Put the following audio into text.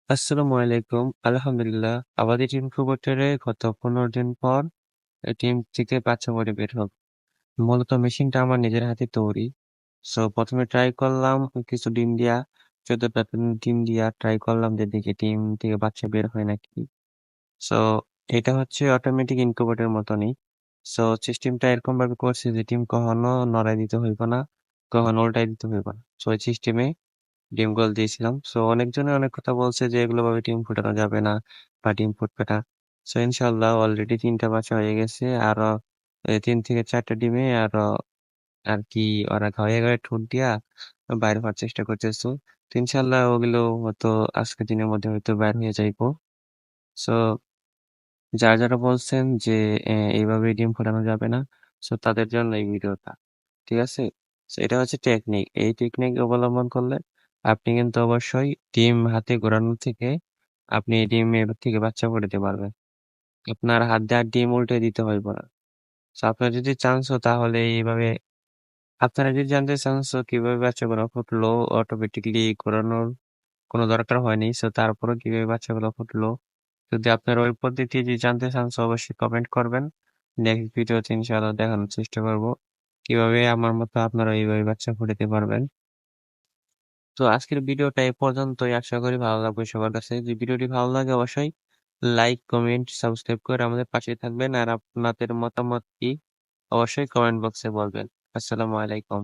আসসালামু আলাইকুম। আলহামদুলিল্লাহ। আমাদের টিম ইনকিউবেটরে গত ১৫ দিন পর টিম থেকে বাচ্চা পরে বের হবে। মূলত মেশিনটা আমার নিজের হাতে তৈরি। সো ১ম এ ট্রাই করলাম কিছু ডিম দিয়া, ১৪টা ডিম দিয়া ট্রাই করলাম যে দেখি ডিম থেকে বাচ্চা বের হয় নাকি। সো এটা হচ্ছে অটোমেটিক ইনকিউবেটরের মতনই। সো সিস্টেমটা এরকম ভাবে করছি যে ডিম কখনো নড়াই দিতে হইব না, কখনো উল্টাই দিতে হইব না। সো এই সিস্টেমে ডিম গুলো দিয়েছিলাম। সো অনেকজনে অনেক কথা বলছে যে এগুলো ভাবে ডিম ফুটানো যাবে না বা ডিম ফুটবে না। সো ইনশাল্লাহ অলরেডি ৩টা বাচ্চা হয়ে গেছে। আরো ৩ থেকে ৪টা ডিমে আরো আর কি ওরা ঘরে ঘরে ঠোঁট দিয়া বাইর হওয়ার চেষ্টা করতেছে। তো ইনশাল্লাহ ওগুলো হয়তো আজকের দিনের মধ্যে হয়তো বাইর হয়ে যাইবো। সো যারা বলছেন যে এইভাবে ডিম ফোটানো যাবে না, সো তাদের জন্য এই ভিডিওটা। ঠিক আছে? সো এটা হচ্ছে টেকনিক। এই টেকনিক অবলম্বন করলে আপনি কিন্তু অবশ্যই ডিম হাতে ঘোরানো থেকে আপনি ডিমের থেকে বাচ্চা ফোটাতে পারবেন। আপনার হাত দিয়ে আর ডিম উল্টে দিতে হইব না। সো আপনার যদি চান্স তাহলে এইভাবে আপনারা যদি জানতে চান কিভাবে বাচ্চাগুলো ফুটলো অটোমেটিকলি ঘোরানোর কোনো দরকার হয়নি। সো তারপরেও কিভাবে বাচ্চাগুলো ফুটলো, যদি আপনারা ওই পদ্ধতি যদি জানতে চান অবশ্যই কমেন্ট করবেন। নেক্সট ভিডিওতে ইনশাআল্লাহ দেখানোর চেষ্টা করব কিভাবে আমার মতো আপনারা এইভাবে বাচ্চা ফুটাতে পারবেন। তো আজকের ভিডিওটা এই পর্যন্তই। আশা করি ভালো লাগবে সবার কাছে। যদি ভিডিওটি ভালো লাগে অবশ্যই লাইক, কমেন্ট, সাবস্ক্রাইব করে আমাদের পাশে থাকবেন। আর আপনাদের মতামত কি অবশ্যই কমেন্ট বক্সে বলবেন। আসসালামু আলাইকুম।